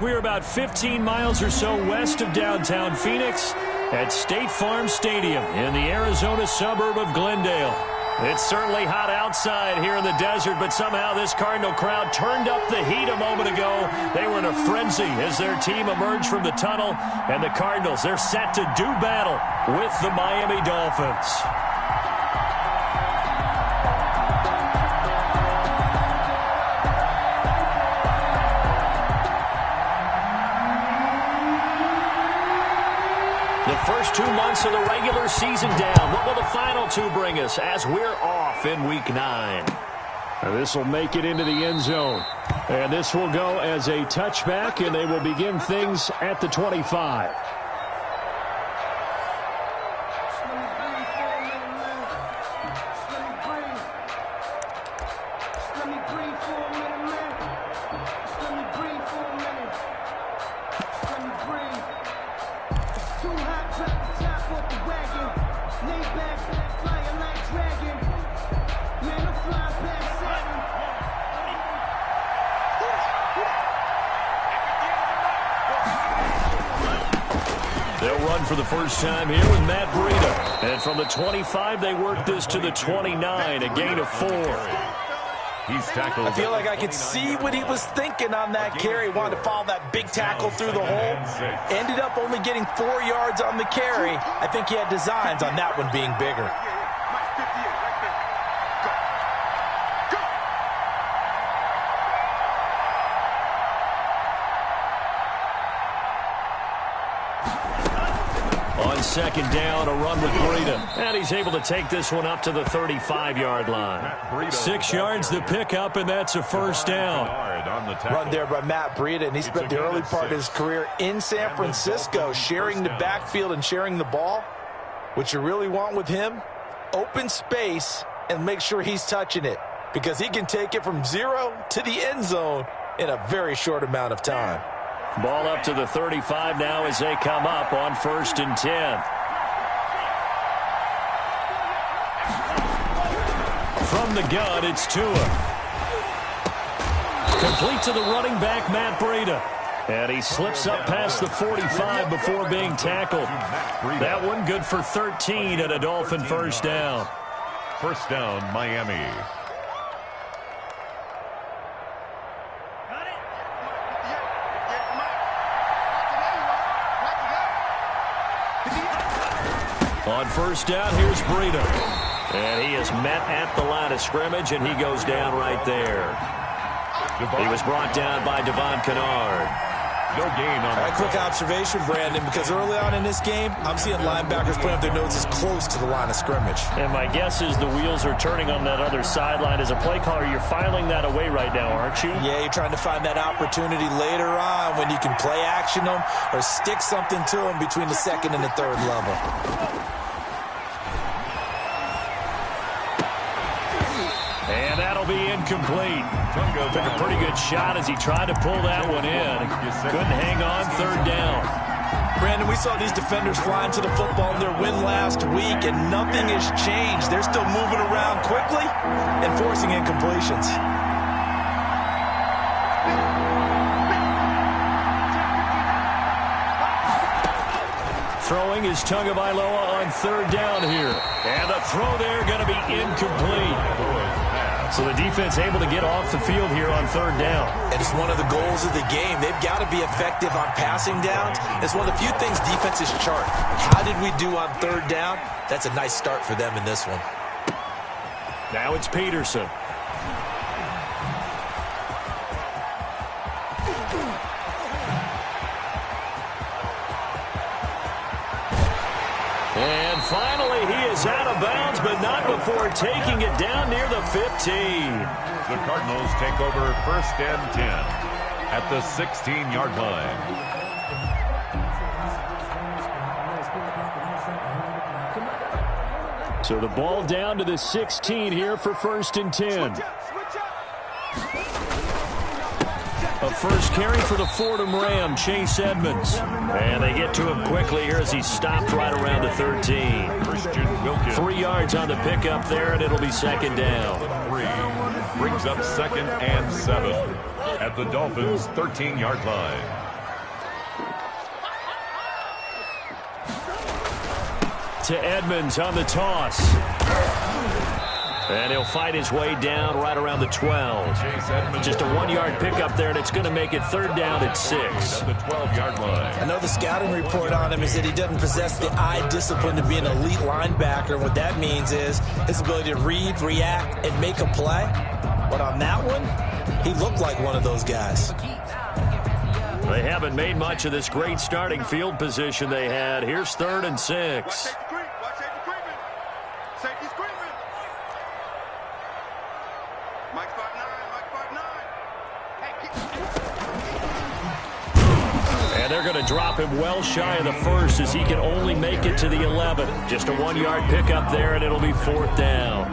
We're about 15 miles or so west of downtown Phoenix at State Farm Stadium in the Arizona suburb of Glendale. It's certainly hot outside here in the desert, but somehow this Cardinal crowd turned up the heat a moment ago. They were in a frenzy as their team emerged from the tunnel, and the Cardinals, they're set to do battle with the Miami Dolphins. The first 2 months of the regular season down. What will the final 2 bring us as we're off in Week 9? This will make it into the end zone. And this will go as a touchback, and they will begin things at the 25. They'll run for the first time here with Matt Breida. And from the 25, they work this to the 29, a gain of 4. He's tackled. I feel like I could see what he was thinking on that carry. Wanted to follow that big tackle through the hole. Ended up only getting 4 yards on the carry. I think he had designs on that one being bigger. On second down, a run with Breida. And he's able to take this one up to the 35-yard line. 6 yards the pickup, and that's a first down. Run there by Matt Breida, and he spent the early part of his career in San Francisco sharing the backfield and sharing the ball. What you really want with him, open space and make sure he's touching it, because he can take it from 0 to the end zone in a very short amount of time. Ball up to the 35 now as they come up on 1st and 10. From the gun, it's Tua. Complete to the running back, Matt Breida. And he slips up past the 45 before being tackled. That one good for 13 and a Dolphin first down. First down, Miami. On first down, here's Breida. And he is met at the line of scrimmage, and he goes down right there. He was brought down by Devon Kennard. No gain on that. A quick observation, Brandon, because early on in this game, I'm seeing linebackers putting up their noses close to the line of scrimmage. And my guess is the wheels are turning on that other sideline. As a play caller, you're filing that away right now, aren't you? Yeah, you're trying to find that opportunity later on when you can play action them or stick something to them between the 2nd and the 3rd level. And that'll be incomplete. Took a pretty good shot as he tried to pull that one in. Couldn't hang on 3rd down. Brandon, we saw these defenders flying to the football in their win last week, and nothing has changed. They're still moving around quickly and forcing incompletions. Throwing is Tagovailoa on 3rd down here. And the throw there going to be incomplete. So the defense able to get off the field here on 3rd down. And it's one of the goals of the game. They've got to be effective on passing downs. It's one of the few things defenses chart. How did we do on 3rd down? That's a nice start for them in this one. Now it's Peterson. And finally, he is out of bounds, but not before taking it down near the 15. The Cardinals take over 1st and 10 at the 16-yard line. So the ball down to the 16 here for 1st and 10. A first carry for the Fordham Ram, Chase Edmonds. And they get to him quickly here as he stopped right around the 13. 3 yards on the pickup there, and it'll be 2nd down. 3 brings up 2nd and 7 at the Dolphins' 13-yard line. to Edmonds on the toss. And he'll fight his way down right around the 12. Just a 1-yard pickup there, and it's going to make it third down at 6. At the 12-yard line. I know the scouting report on him is that he doesn't possess the eye discipline to be an elite linebacker. What that means is his ability to read, react, and make a play. But on that one, he looked like one of those guys. They haven't made much of this great starting field position they had. Here's 3rd and 6. And they're going to drop him well shy of the first as he can only make it to the 11. Just a 1-yard pickup there, and it'll be 4th down.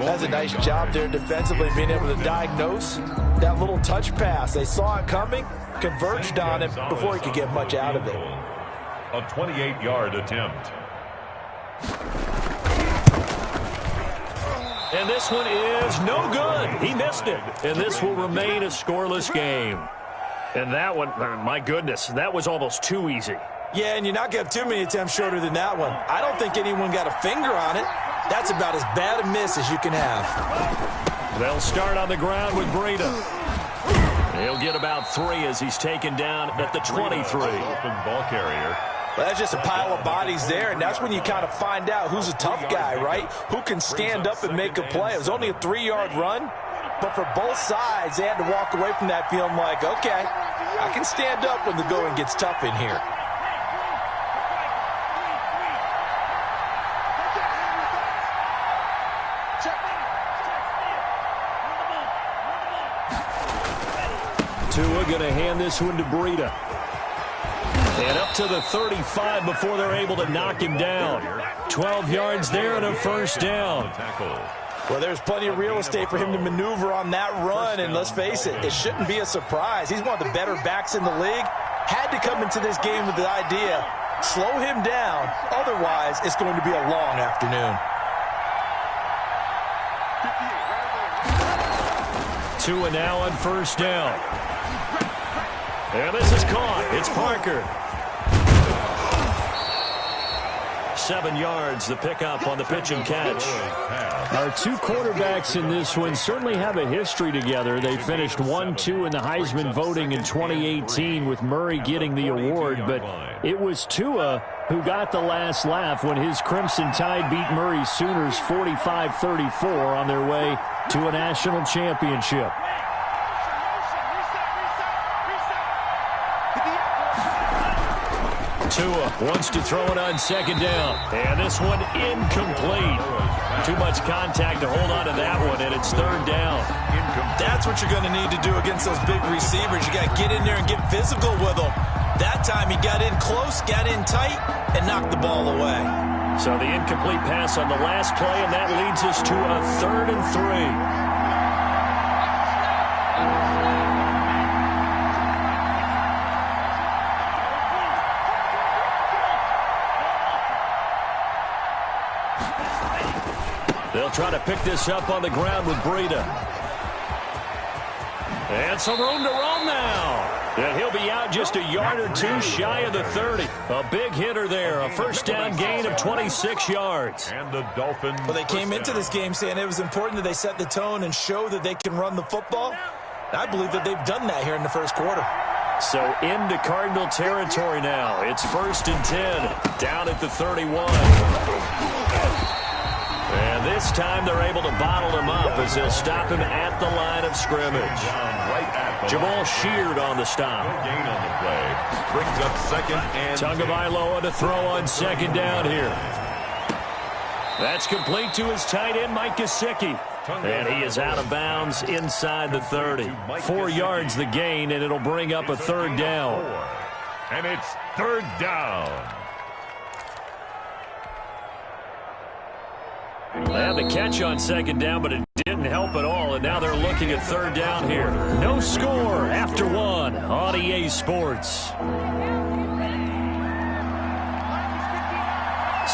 That's a nice job there defensively, being able to diagnose that little touch pass. They saw it coming, converged on it before he could get much out of it. A 28-yard attempt. And this one is no good. He missed it. And this will remain a scoreless game. And that one, my goodness, that was almost too easy. Yeah, and you're not going to have too many attempts shorter than that one. I don't think anyone got a finger on it. That's about as bad a miss as you can have. They'll start on the ground with Breida. He'll get about 3 as he's taken down at the 23. Ball carrier. Well, that's just a pile of bodies there, and that's when you kind of find out who's a tough guy, right? Who can stand up and make a play. It was only a 3-yard run, but for both sides, they had to walk away from that feeling like, okay, I can stand up when the going gets tough in here. Tua going to hand this one to Breida. And up to the 35 before they're able to knock him down. 12 yards there and a first down. Well, there's plenty of real estate for him to maneuver on that run, and let's face it, it shouldn't be a surprise. He's one of the better backs in the league. Had to come into this game with the idea, slow him down, otherwise it's going to be a long afternoon. Tua now on first down. And this is caught. It's Parker. 7 yards, the pickup on the pitch and catch. Our 2 quarterbacks in this one certainly have a history together. They finished 1-2 in the Heisman voting in 2018 with Murray getting the award, but it was Tua who got the last laugh when his Crimson Tide beat Murray's Sooners 45-34 on their way to a national championship. Tua wants to throw it on second down. And this one incomplete. Too much contact to hold on to that one, and it's third down. That's what you're going to need to do against those big receivers. You got to get in there and get physical with them. That time he got in close, got in tight, and knocked the ball away. So the incomplete pass on the last play, and that leads us to a 3rd and 3. They'll try to pick this up on the ground with Breida. And some room to roam now. And he'll be out just a yard or 2 shy of the 30. A big hitter there. A first down gain of 26 yards. And the Dolphins. Well, they came into this game saying it was important that they set the tone and show that they can run the football. And I believe that they've done that here in the first quarter. So into Cardinal territory now. It's 1st and 10. Down at the 31. And this time they're able to bottle him up as they'll stop him at the line of scrimmage. Jamal Sheard on the stop. Gain on the play. Brings up 2nd and Tagovailoa to throw on second down here. That's complete to his tight end, Mike Gesicki. And he is out of bounds inside the 30. 4 yards the gain, and it'll bring up a third down. And it's third down. They had the catch on second down, but it didn't help at all, and now they're looking at third down here. No score after 1 on EA Sports.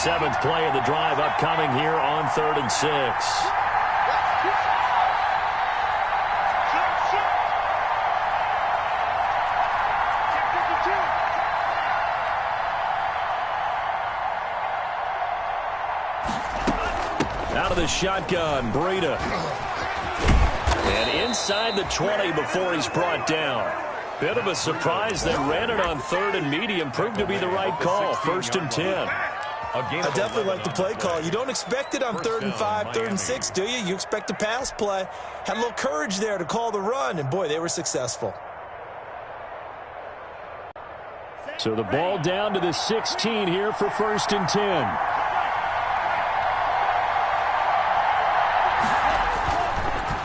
7th play of the drive upcoming here on 3rd and 6. out of the shotgun. Breida. And inside the 20 before he's brought down. Bit of a surprise. They ran it on 3rd and medium. Proved to be the right call. 1st and 10. I definitely like the play call. You don't expect it on 3rd and 5, 3rd and 6, do you? You expect a pass play. Had a little courage there to call the run, and, boy, they were successful. So the ball down to the 16 here for 1st and 10.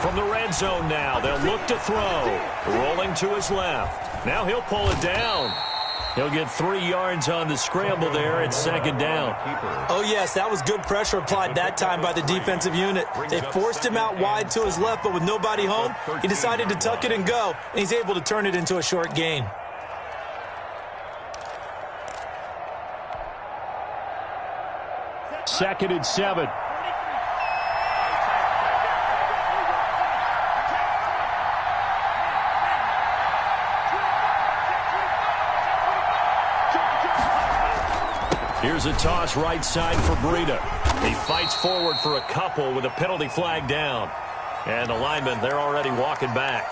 From the red zone now, they'll look to throw. Rolling to his left. Now he'll pull it down. He'll get 3 yards on the scramble there at 2nd down. Oh, yes, that was good pressure applied that time by the defensive unit. They forced him out wide to his left, but with nobody home, he decided to tuck it and go, and he's able to turn it into a short gain. Second and 7. Here's a toss right side for Breida. He fights forward for a couple with a penalty flag down. And the linemen, they're already walking back.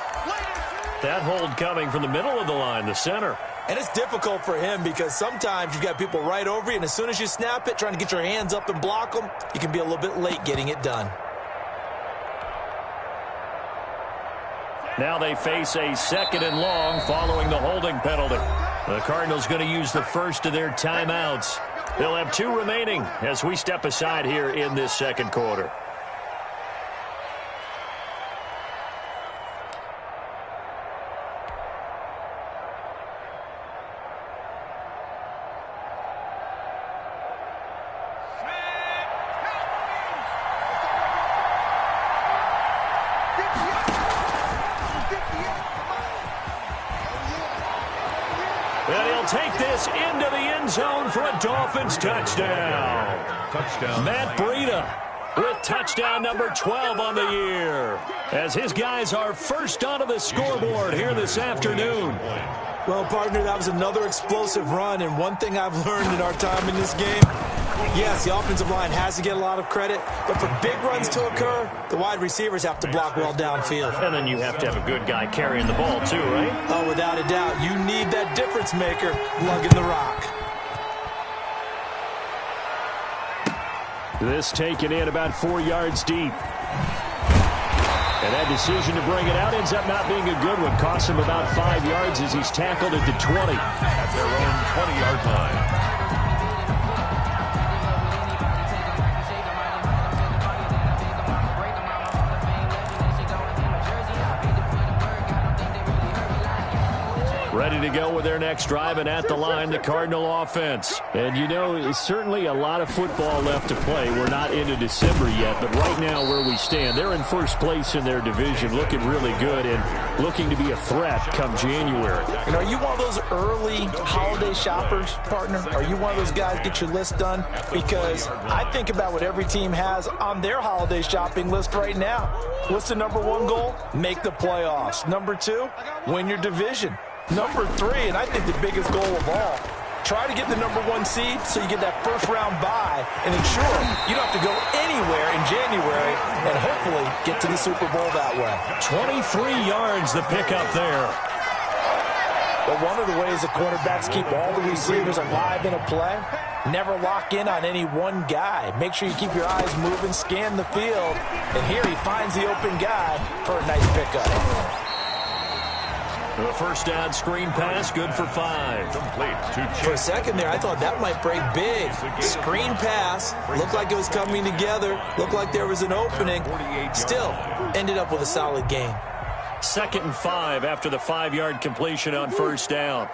That hold coming from the middle of the line, the center. And it's difficult for him because sometimes you've got people right over you, and as soon as you snap it, trying to get your hands up and block them, you can be a little bit late getting it done. Now they face a 2nd and long following the holding penalty. The Cardinals going to use the first of their timeouts. They'll have 2 remaining as we step aside here in this 2nd quarter. And he'll take this into the end zone for a Dolphins touchdown. Matt Breida with touchdown number 12 on the year, as his guys are first onto the scoreboard here this afternoon. Well, partner, that was another explosive run, and one thing I've learned in our time in this game, yes, the offensive line has to get a lot of credit, but for big runs to occur, the wide receivers have to block well downfield. And then you have to have a good guy carrying the ball too, right? Oh, without a doubt. You need that difference maker lugging the rock. This taken in about 4 yards deep. And that decision to bring it out ends up not being a good one. Costs him about 5 yards as he's tackled at the 20. At their own 20-yard line. Ready to go with their next drive, and at the line, the Cardinal offense. And, you know, it's certainly a lot of football left to play. We're not into December yet, but right now where we stand, they're in first place in their division, looking really good and looking to be a threat come January. And are you one of those early holiday shoppers, partner? Are you one of those guys get your list done? Because I think about what every team has on their holiday shopping list right now. What's the number 1 goal? Make the playoffs. Number 2, win your division. Number 3, and I think the biggest goal of all, try to get the number 1 seed so you get that first-round bye and ensure you don't have to go anywhere in January and hopefully get to the Super Bowl that way. 23 yards the pickup there. But one of the ways the quarterbacks keep all the receivers alive in a play, never lock in on any one guy. Make sure you keep your eyes moving, scan the field, and here he finds the open guy for a nice pickup. The first down screen pass, good for 5. For a second there, I thought that might break big. Screen pass, looked like it was coming together, looked like there was an opening. Still, ended up with a solid gain. 2nd and 5 after the 5-yard completion on first down.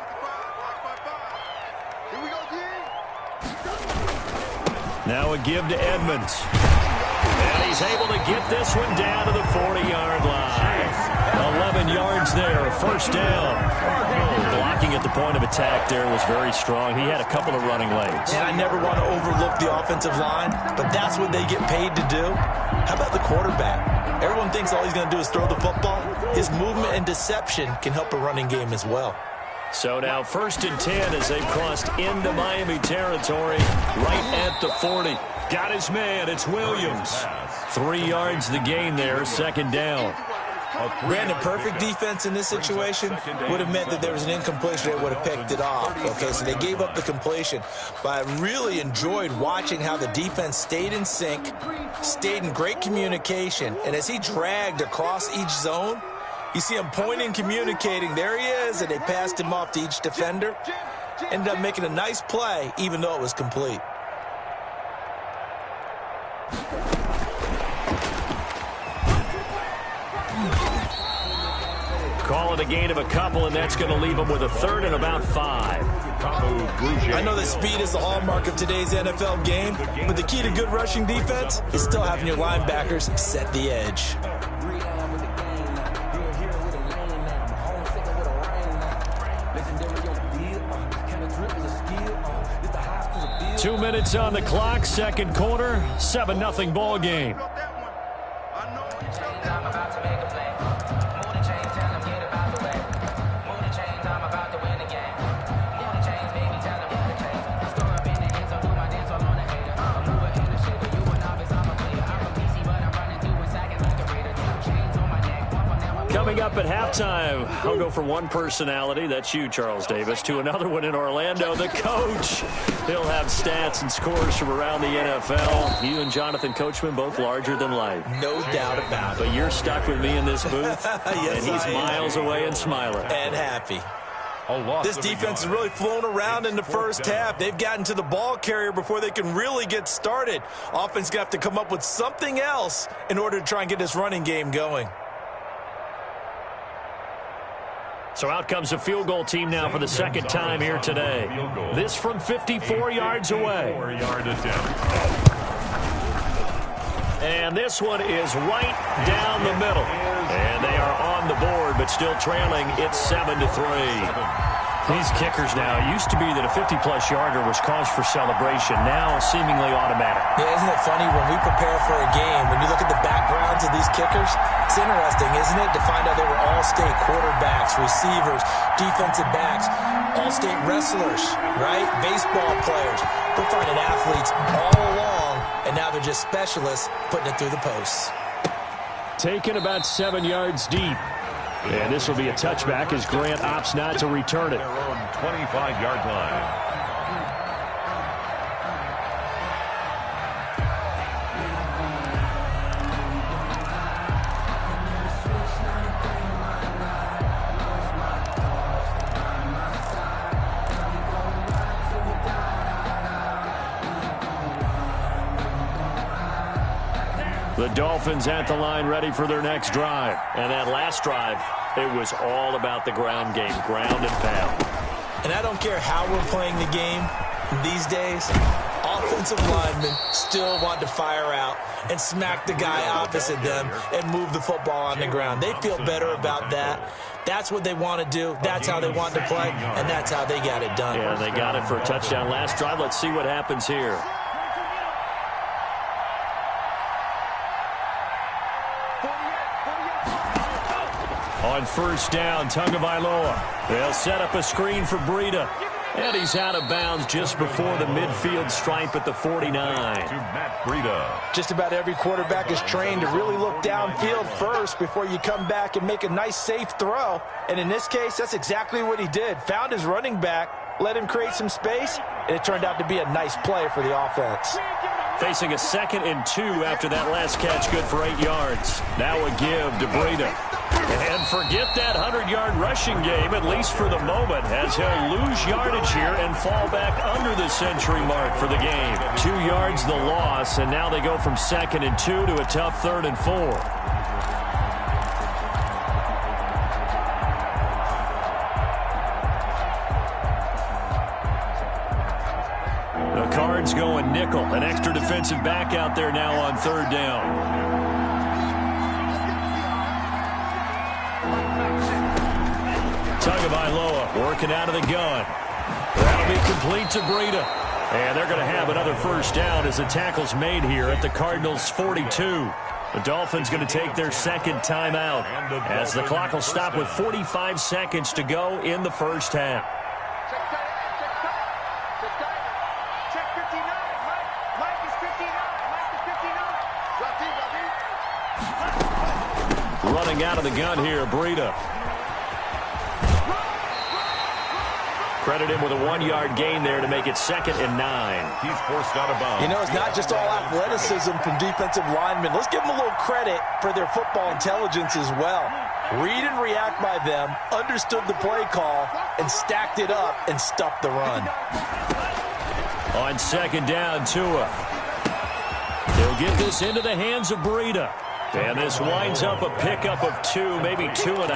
Now a give to Edmonds. And he's able to get this one down to the 40-yard line. 11 yards there, first down. Blocking at the point of attack there was very strong. He had a couple of running lanes. And I never want to overlook the offensive line, but that's what they get paid to do. How about the quarterback? Everyone thinks all he's going to do is throw the football. His movement and deception can help a running game as well. So now 1st and 10 as they've crossed into Miami territory right at the 40. Got his man. It's Williams. 3 yards the gain there, 2nd down. Brandon, perfect defense in this situation would have meant that there was an incompletion. They would have picked it off. Okay, so they gave up the completion. But I really enjoyed watching how the defense stayed in sync, stayed in great communication. And as he dragged across each zone, you see him pointing, communicating. There he is, and they passed him off to each defender. Ended up making a nice play, even though it was complete. Call it a gain of a couple, and that's going to leave them with a 3rd and about 5. I know that speed is the hallmark of today's NFL game, but the key to good rushing defense is still having your linebackers set the edge. Two minutes on the clock, 2nd quarter, 7-0 ball game. Coming up at halftime, I'll go from one personality, that's you, Charles Davis, to another one in Orlando, the coach. He'll have stats and scores from around the NFL. You and Jonathan Coachman, both larger than life. No doubt about it. But you're stuck with me in this booth, yes, and he's miles away and smiling. And happy. This defense has really flown around in the first half. They've gotten to the ball carrier before they can really get started. Offense going to have to come up with something else in order to try and get this running game going. So out comes a field goal team now for the 2nd time here today. This from 54 yards away. And this one is right down the middle. And they are on the board, but still trailing. It's 7-3. These kickers now, it used to be that a 50-plus yarder was cause for celebration. Now seemingly automatic. Yeah, isn't it funny when we prepare for a game, when you look at the backgrounds of these kickers, it's interesting, isn't it, to find out they were all-state quarterbacks, receivers, defensive backs, all-state wrestlers, right? Baseball players. We're finding athletes all along, and now they're just specialists putting it through the posts. Taken about 7 yards deep. And this will be a touchback as Grant opts not to return it. Their own 25-yard line. The Dolphins at the line ready for their next drive. And that last drive, it was all about the ground game, ground and pound. And I don't care how we're playing the game these days, offensive linemen still want to fire out and smack the guy opposite them and move the football on the ground. They feel better about that. That's what they want to do. That's how they want to play, and that's how they got it done. Yeah, they got it for a touchdown last drive. Let's see what happens here. On 1st down, Tagovailoa. They'll set up a screen for Breida. And he's out of bounds just before the midfield stripe at the 49. To Matt Breida. Just about every quarterback is trained to really look downfield first before you come back and make a nice, safe throw. And in this case, that's exactly what he did. Found his running back, let him create some space, and it turned out to be a nice play for the offense. Facing a 2nd and 2 after that last catch, good for 8 yards. Now a give to Breida. And forget that 100-yard rushing game, at least for the moment, as he'll lose yardage here and fall back under the century mark for the game. 2 yards the loss, and now they go from 2nd and 2 to a tough 3rd and 4. The Cards going nickel, an extra defensive back out there now on 3rd down. Tagovailoa working out of the gun. That'll be complete to Breida. And they're going to have another 1st down as the tackle's made here at the Cardinals' 42. The Dolphins going to take their second timeout as the clock will stop with 45 seconds to go in the first half. Running out of the gun here, Breida. Credit him with a 1-yard gain there to make it 2nd and 9. He's forced out of bounds. You know, it's not just all athleticism from defensive linemen. Let's give them a little credit for their football intelligence as well. Read and react by them, understood the play call, and stacked it up and stopped the run. On 2nd down, Tua. He'll get this into the hands of Breida. And this winds up a pickup of 2, maybe 2.5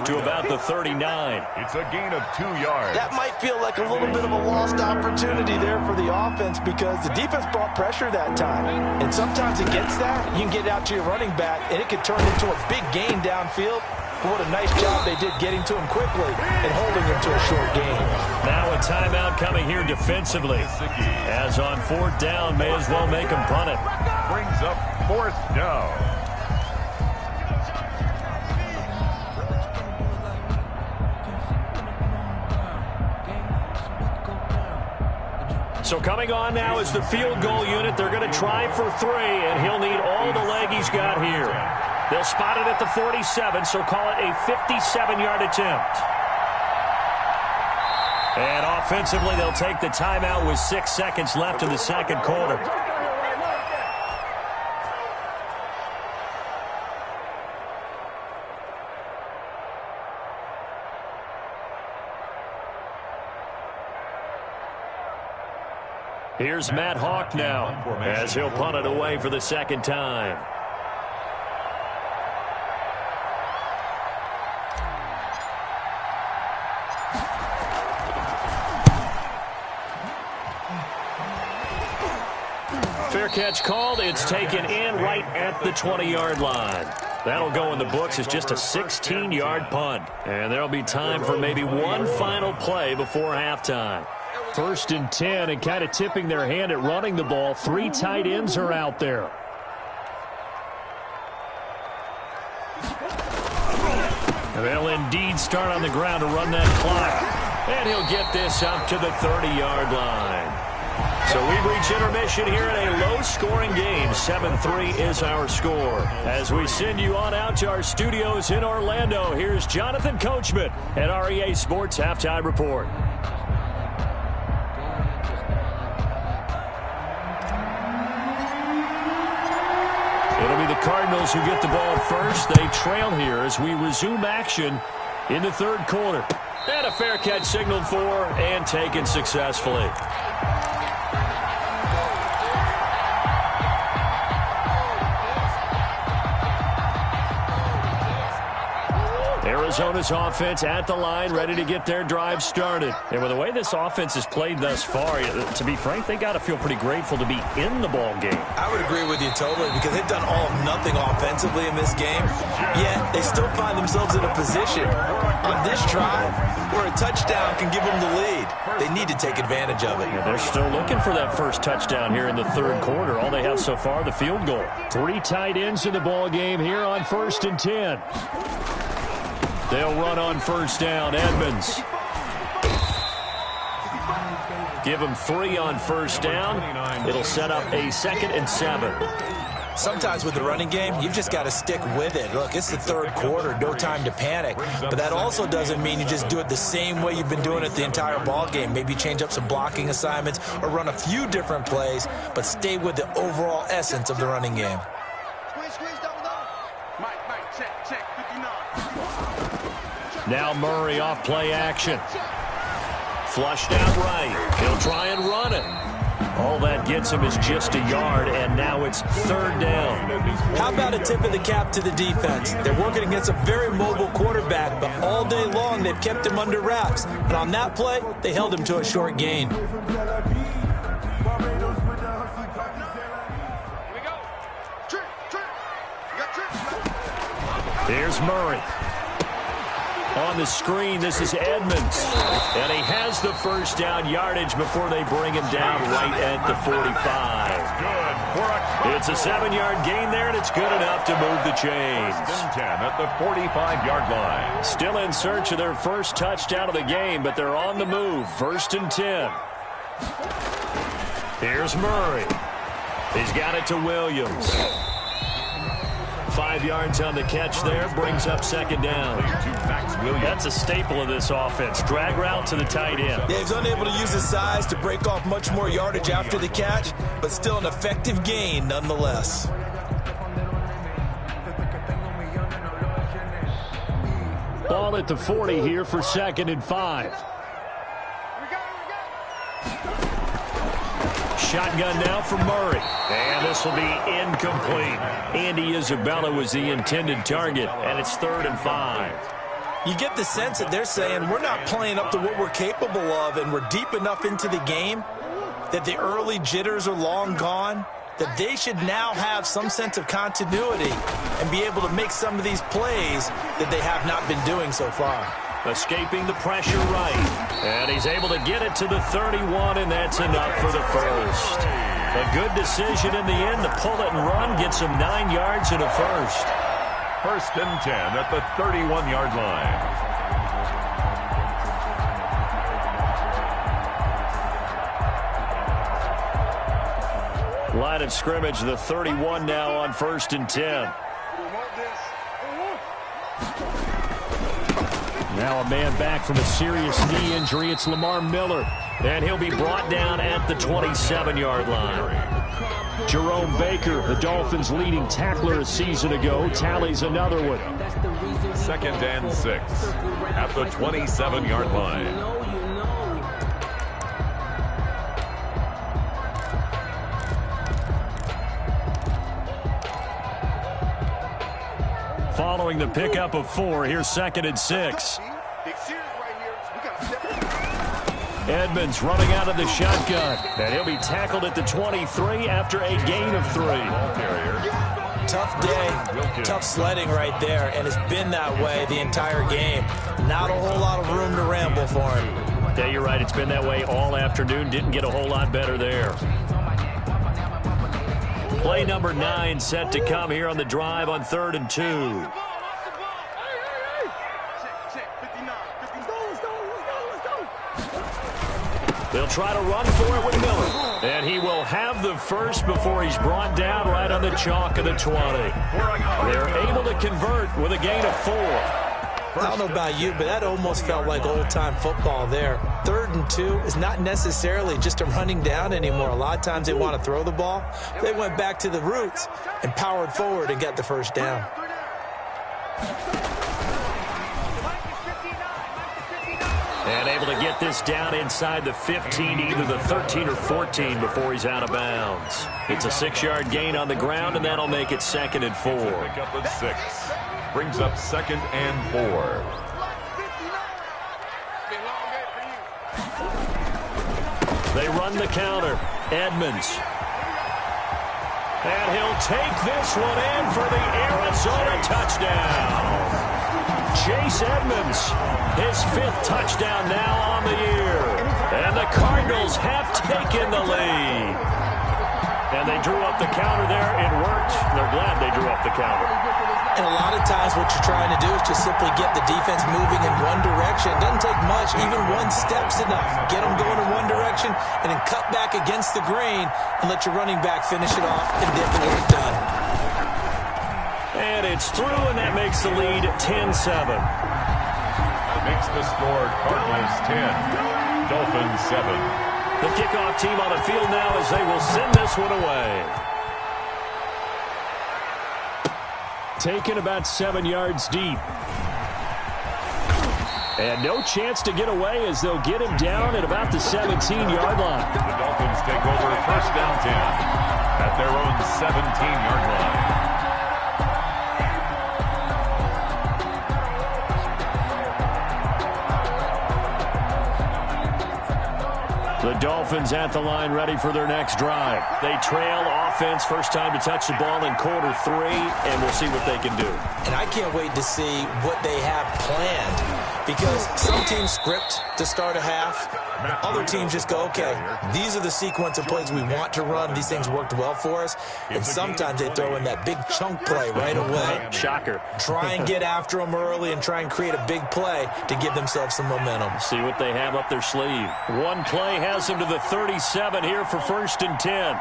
to about the 39. It's a gain of 2 yards. That might feel like a little bit of a lost opportunity there for the offense because the defense brought pressure that time. And sometimes against that, you can get it out to your running back, and it could turn into a big gain downfield. But what a nice job they did getting to him quickly and holding him to a short gain. Now a timeout coming here defensively. As on 4th down, may as well make him punt it. Brings up 4th down. So coming on now is the field goal unit. They're going to try for 3, and he'll need all the leg he's got here. They'll spot it at the 47, so call it a 57-yard attempt. And offensively, they'll take the timeout with 6 seconds left in the second quarter. Here's Matt Hawk now as he'll punt it away for the second time. Fair catch called. It's taken in right at the 20-yard line. That'll go in the books as just a 16-yard punt. And there'll be time for maybe one final play before halftime. 1st and 10, and kind of tipping their hand at running the ball. 3 tight ends are out there. They'll indeed start on the ground to run that clock. And he'll get this up to the 30-yard line. So we reach intermission here in a low-scoring game. 7-3 is our score. As we send you on out to our studios in Orlando, here's Jonathan Coachman at REA Sports Halftime Report. It'll be the Cardinals who get the ball first. They trail here as we resume action in the 3rd quarter. And a fair catch signaled for and taken successfully. Arizona's offense at the line, ready to get their drive started. And with the way this offense has played thus far, to be frank, they got to feel pretty grateful to be in the ball game. I would agree with you totally because they've done all of nothing offensively in this game, yet they still find themselves in a position on this drive where a touchdown can give them the lead. They need to take advantage of it. Yeah, they're still looking for that first touchdown here in the 3rd quarter. All they have so far, the field goal. 3 tight ends in the ball game here on 1st and 10. They'll run on 1st down. Edmonds. Give them 3 on 1st down. It'll set up a 2nd and 7. Sometimes with the running game, you've just got to stick with it. Look, it's the 3rd quarter, no time to panic. But that also doesn't mean you just do it the same way you've been doing it the entire ball game. Maybe change up some blocking assignments or run a few different plays, but stay with the overall essence of the running game. Now Murray off play action. Flushed out right. He'll try and run it. All that gets him is just a yard, and now it's 3rd down. How about a tip of the cap to the defense? They're working against a very mobile quarterback, but all day long they've kept him under wraps. And on that play, they held him to a short gain. Here's Murray. On the screen, this is Edmonds. And he has the first down yardage before they bring him down right at the 45. It's a 7-yard gain there, and it's good enough to move the chains. 10 at the 45-yard line. Still in search of their first touchdown of the game, but they're on the move. 1st and 10. Here's Murray. He's got it to Williams. 5 yards on the catch there, brings up 2nd down. That's a staple of this offense. Drag route to the tight end. Yeah, he's unable to use his size to break off much more yardage after the catch, but still an effective gain nonetheless. Ball at the 40 here for 2nd and 5. Shotgun now for Murray. And this will be incomplete. Andy Isabella was the intended target, and it's 3rd and 5. You get the sense that they're saying we're not playing up to what we're capable of, and we're deep enough into the game that the early jitters are long gone, that they should now have some sense of continuity and be able to make some of these plays that they have not been doing so far. Escaping the pressure right. And he's able to get it to the 31, and that's enough for the first. A good decision in the end to pull it and run, gets him 9 yards and a first. 1st and 10 at the 31-yard line. Line of scrimmage, the 31 now on 1st and 10. Now a man back from a serious knee injury. It's Lamar Miller. And he'll be brought down at the 27-yard line. Jerome Baker, the Dolphins' leading tackler a season ago, tallies another one. 2nd and 6 at the 27-yard line. Following the pickup of 4, here's 2nd and 6. Edmonds running out of the shotgun, and he'll be tackled at the 23 after a gain of 3. Tough day, tough sledding right there, and it's been that way the entire game. Not a whole lot of room to ramble for him. Yeah, you're right. It's been that way all afternoon. Didn't get a whole lot better there. Play number 9 set to come here on the drive on 3rd and 2. They'll try to run for it with Miller. And he will have the first before he's brought down right on the chalk of the 20. They're able to convert with a gain of 4. I don't know about you, but that almost felt like old-time football there. 3rd and 2 is not necessarily just a running down anymore. A lot of times they want to throw the ball. They went back to the roots and powered forward and got the first down. And able to get this down inside the 15, either the 13 or 14 before he's out of bounds. It's a 6-yard gain on the ground, and that'll make it 2nd and 4. Pick up at 6. Brings up 2nd and 4. They run the counter. Edmonds. And he'll take this one in for the Arizona touchdown. Chase Edmonds, his 5th touchdown now on the year. And the Cardinals have taken the lead. And they drew up the counter there. It worked. They're glad they drew up the counter. And a lot of times what you're trying to do is just simply get the defense moving in one direction. It doesn't take much. Even one step's enough. Get them going in one direction and then cut back against the grain and let your running back finish it off and get the work done. And it's through, and that makes the lead 10-7. Makes the score Cardinals 10, Dolphins 7. The kickoff team on the field now as they will send this one away. Taken about 7 yards deep. And no chance to get away as they'll get him down at about the 17-yard line. The Dolphins take over 1st down 10 at their own 17-yard line. The Dolphins at the line ready for their next drive. They trail offense, first time to touch the ball in quarter 3, and we'll see what they can do. And I can't wait to see what they have planned Because some teams script to start a half. Other teams just go, okay, these are the sequence of plays we want to run. These things worked well for us. And sometimes they throw in that big chunk play right away. Shocker. Try and get after them early and try and create a big play to give themselves some momentum. See what they have up their sleeve. One play has them to the 37 here for 1st and 10.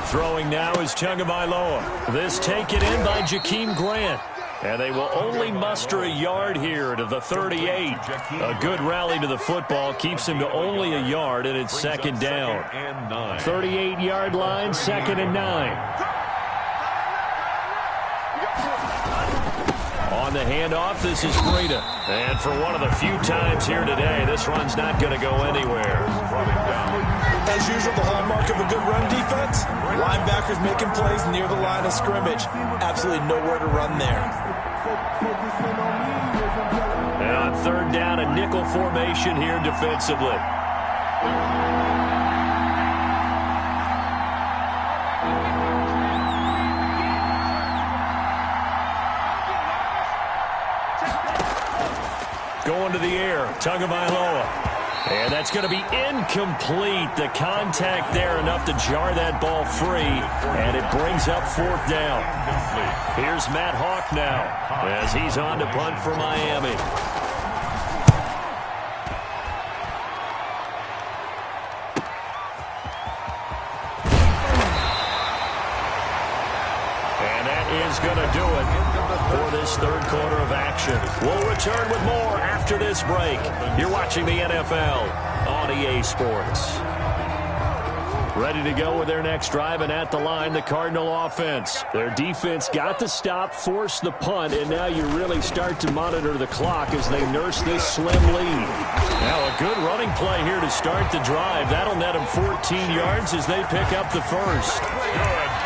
Throwing now is Tagovailoa. This taken in by Jakeem Grant. And they will only muster a yard here to the 38. A good rally to the football keeps him to only a yard, and it's 2nd down. 38-yard line, 2nd and 9. On the handoff, this is Breida. And for one of the few times here today, this run's not going to go anywhere. As usual, the hallmark of a good run defense, linebackers making plays near the line of scrimmage. Absolutely nowhere to run there. And on 3rd down, a nickel formation here defensively. Going to the air, Tagovailoa. And that's going to be incomplete. The contact there enough to jar that ball free, and it brings up 4th down. Here's Matt Hawk now as he's on to punt for Miami. And that is going to do it for this 3rd quarter of action. We'll return with more after this break. You're watching the NFL on EA Sports. Ready to go with their next drive, and at the line, the Cardinal offense. Their defense got the stop, forced the punt, and now you really start to monitor the clock as they nurse this slim lead. Now a good running play here to start the drive. That'll net them 14 yards as they pick up the first.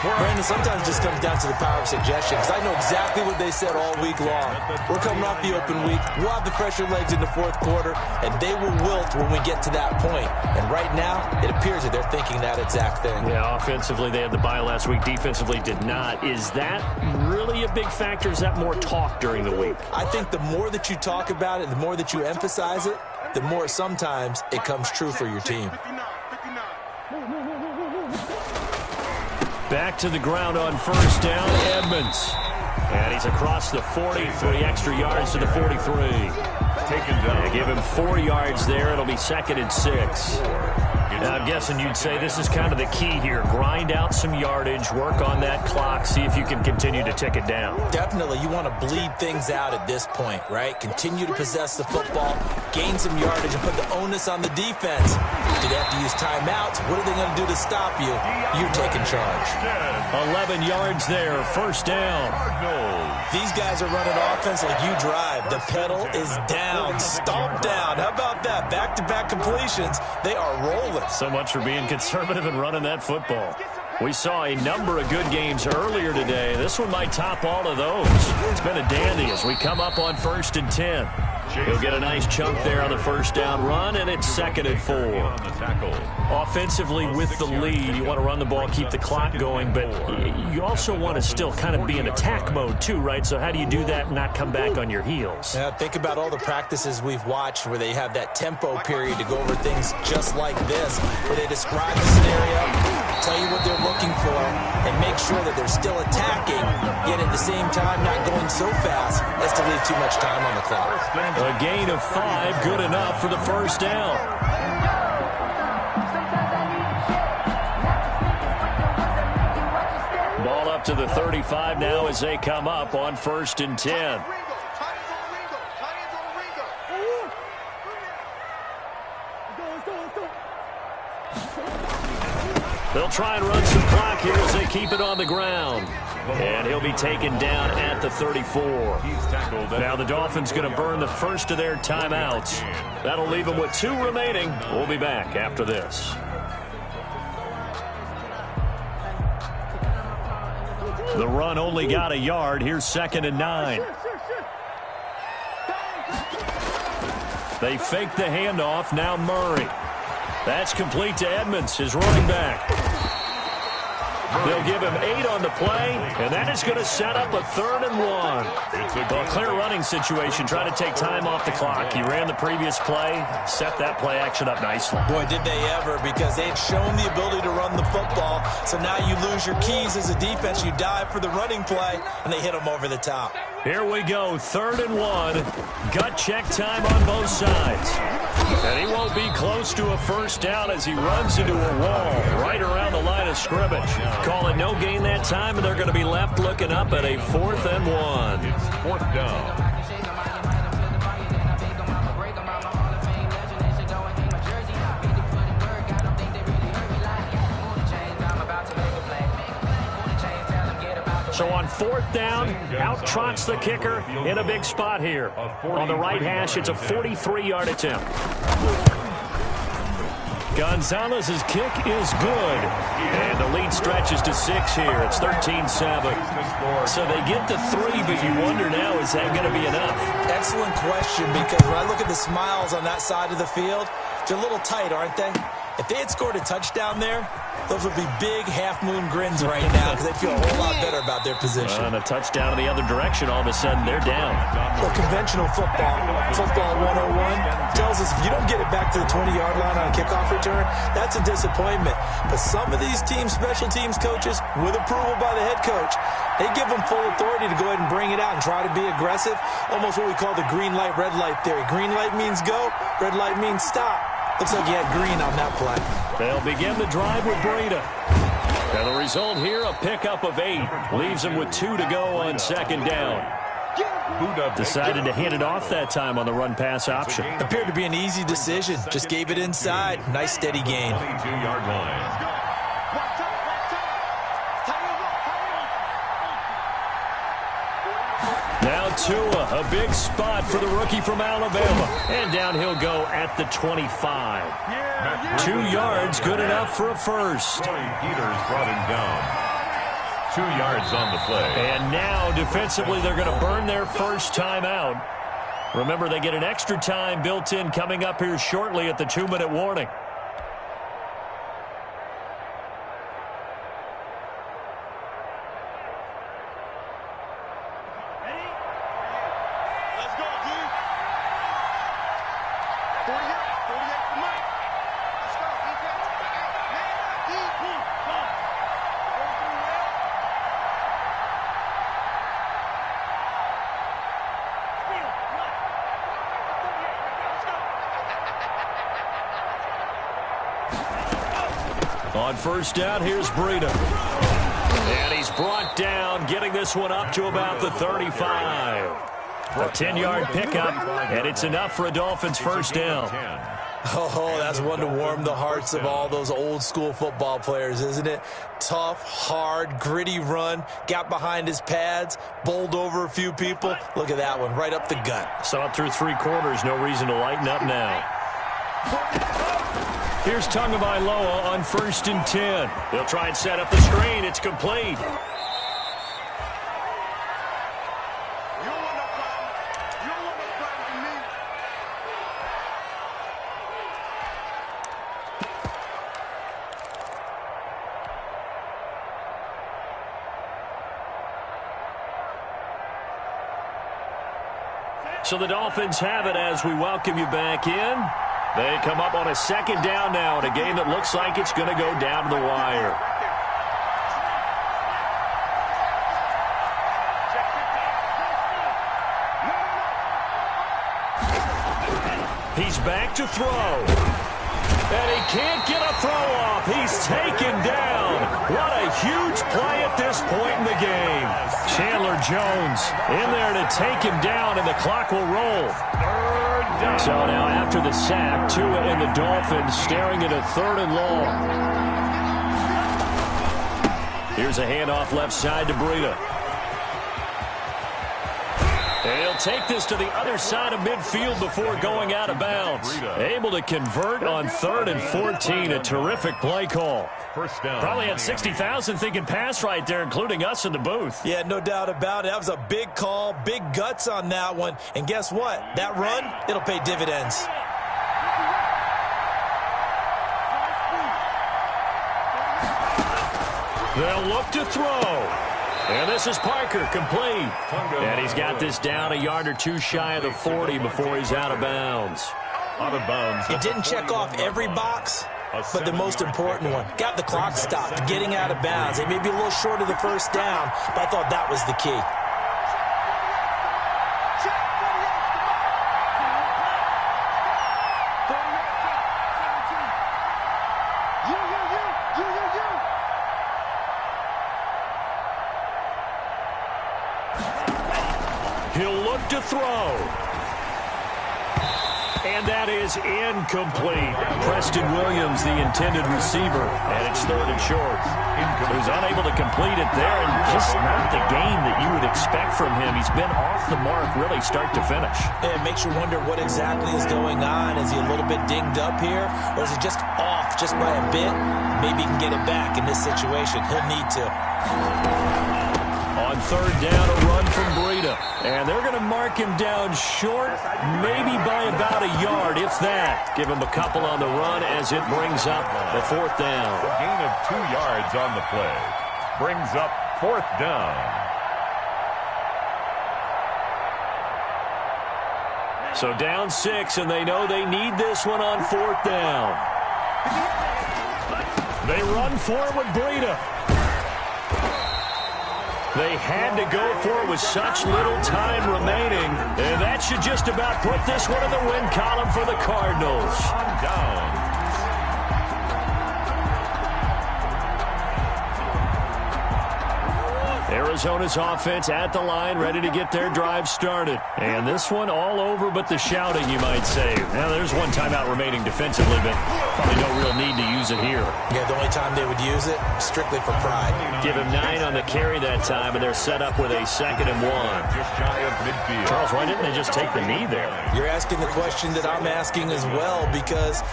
Brandon, sometimes it just comes down to the power of suggestion, because I know exactly what they said all week long. We're coming off the open week. We'll have the fresher legs in the 4th quarter, and they will wilt when we get to that point. And right now, it appears that they're thinking that exact thing. Yeah, offensively, they had the bye last week. Defensively, did not. Is that really a big factor? Is that more talk during the week? I think the more that you talk about it, the more that you emphasize it, the more sometimes it comes true for your team. Back to the ground on 1st down, Edmonds. And he's across the 40, 3 extra yards to the 43. Taken down. Give him 4 yards there. It'll be 2nd and 6. Now, I'm guessing you'd say this is kind of the key here. Grind out some yardage, work on that clock, see if you can continue to tick it down. Definitely. You want to bleed things out at this point, right? Continue to possess the football, gain some yardage, and put the onus on the defense. Do they have to use timeouts? What are they going to do to stop you? You're taking charge. 11 yards there, 1st down. These guys are running offense like you drive. The pedal is down, stomp down. How about that? Back-to-back completions. They are rolling. So much for being conservative and running that football. We saw a number of good games earlier today. This one might top all of those. It's been a dandy as we come up on 1st and 10. He'll get a nice chunk there on the 1st down run, and it's 2nd and 4. Offensively with the lead, you want to run the ball, keep the clock going, but you also want to still kind of be in attack mode too, right? So how do you do that and not come back on your heels? Yeah, think about all the practices we've watched where they have that tempo period to go over things just like this, where they describe the scenario, tell you what they're looking for, and make sure that they're still attacking, yet at the same time not going so fast as to leave too much time on the clock. A gain of 5, good enough for the 1st down. Ball up to the 35 now as they come up on 1st and 10. They'll try and run some clock here as they keep it on the ground. And he'll be taken down at the 34. Now the Dolphins going to burn the first of their timeouts. That'll leave them with 2 remaining. We'll be back after this. The run only got a yard. Here's 2nd and 9. They fake the handoff. Now Murray. That's complete to Edmonds, his running back. They'll give him 8 on the play, and that is going to set up a 3rd and 1. Well, clear running situation. Try to take time off the clock. He ran the previous play, set that play action up nicely. Boy, did they ever, because they had shown the ability to run the football. So now you lose your keys as a defense. You dive for the running play, and they hit him over the top. Here we go, 3rd and 1. Gut check time on both sides. And he won't be close to a first down as he runs into a wall right around the line of scrimmage. Call it no gain that time, and they're going to be left looking up at a 4th and 1. It's 4th down. So on 4th down, out trots the kicker in a big spot here. On the right hash, it's a 43-yard attempt. Gonzalez's kick is good. And the lead stretches to 6 here. It's 13-7. So they get to 3, but you wonder now, is that going to be enough? Excellent question, because when I look at the smiles on that side of the field, they're a little tight, aren't they? If they had scored a touchdown there, those would be big half-moon grins right now because they feel a whole lot better about their position. And a touchdown in the other direction, all of a sudden they're down. Well, conventional football 101, tells us if you don't get it back to the 20-yard line on a kickoff return, that's a disappointment. But some of these teams, special teams coaches, with approval by the head coach, they give them full authority to go ahead and bring it out and try to be aggressive, almost what we call the green light, red light theory. Green light means go, red light means stop. Looks like he had green on that play. They'll begin the drive with Breida. And the result here, a pickup of 8. Leaves him with 2 to go on 2nd down. Decided to hand it off that time on the run-pass option. Appeared to be an easy decision. Just gave it inside. Nice steady gain. 22-yard line. Now Tua, a big spot for the rookie from Alabama. And down he'll go at the 25. 2 yards, good enough for a first. Peters brought him down. 2 yards on the play. And now, defensively, they're going to burn their first time out. Remember, they get an extra time built in coming up here shortly at the 2-minute warning. On first down, here's Breida. And he's brought down, getting this one up to about the 35. A 10-yard pickup, and it's enough for a Dolphins first down. Oh, that's one to warm the hearts of all those old-school football players, isn't it? Tough, hard, gritty run, got behind his pads, bowled over a few people. Look at that one, right up the gut. Saw it through 3 quarters, no reason to lighten up now. Here's Tagovailoa on 1st and 10. They'll try and set up the screen. It's complete. So the Dolphins have it as we welcome you back in. They come up on a 2nd down now in a game that looks like it's going to go down to the wire. He's back to throw. And he can't get a throw off. He's taken down. What a huge play at this point in the game. Chandler Jones in there to take him down, and the clock will roll. So now after the sack, Tua and the Dolphins staring at a 3rd and long. Here's a handoff left side to Breida. And he'll take this to the other side of midfield before going out of bounds. Able to convert on 3rd and 14. A terrific play call. First down. Probably had 60,000 thinking pass right there, including us in the booth. Yeah, no doubt about it. That was a big call, big guts on that one. And guess what? That run, it'll pay dividends. They'll look to throw. And this is Parker, complete. And he's got this down a yard or two shy of the 40 before he's out of bounds. Out of bounds. It didn't check off every box, but the most important one. Got the clock stopped, getting out of bounds. They may be a little short of the first down, but I thought that was the key. He'll look to throw. And that is incomplete. Preston Williams, the intended receiver, and it's 3rd and short. He was unable to complete it there, and just not the game that you would expect from him. He's been off the mark really start to finish. It makes you wonder what exactly is going on. Is he a little bit dinged up here, or is he just off just by a bit? Maybe he can get it back in this situation. He'll need to. On 3rd down, a run from Breida. And they're going to mark him down short, maybe by about a yard, if that. Give him a couple on the run as it brings up the 4th down. A gain of 2 yards on the play. Brings up 4th down. So down 6, and they know they need this one on 4th down. They run for it with Breida. They had to go for it with such little time remaining. And that should just about put this one in the win column for the Cardinals. Down. Arizona's offense at the line, ready to get their drive started. And this one all over but the shouting, you might say. Now, there's one timeout remaining defensively, but probably no real need to use it here. Yeah, the only time they would use it, strictly for pride. Give him 9 on the carry that time, and they're set up with a 2nd and 1. Just shy of midfield. Charles, why didn't they just take the knee there? You're asking the question that I'm asking as well, because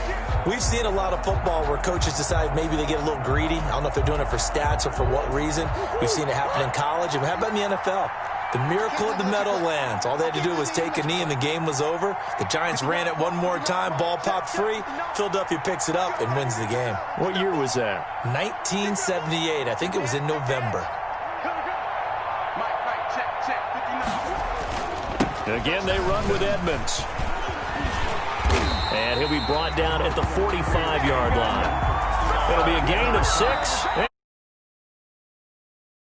we've seen a lot of football where coaches decide maybe they get a little greedy. I don't know if they're doing it for stats or for what reason. We've seen it happen in college, and how about in the NFL? The miracle of the Meadowlands. All they had to do was take a knee, and the game was over. The Giants ran it one more time. Ball popped free. Philadelphia picks it up and wins the game. What year was that? 1978. I think it was in November. Again, they run with Edmonds. And he'll be brought down at the 45-yard line. It'll be a gain of 6.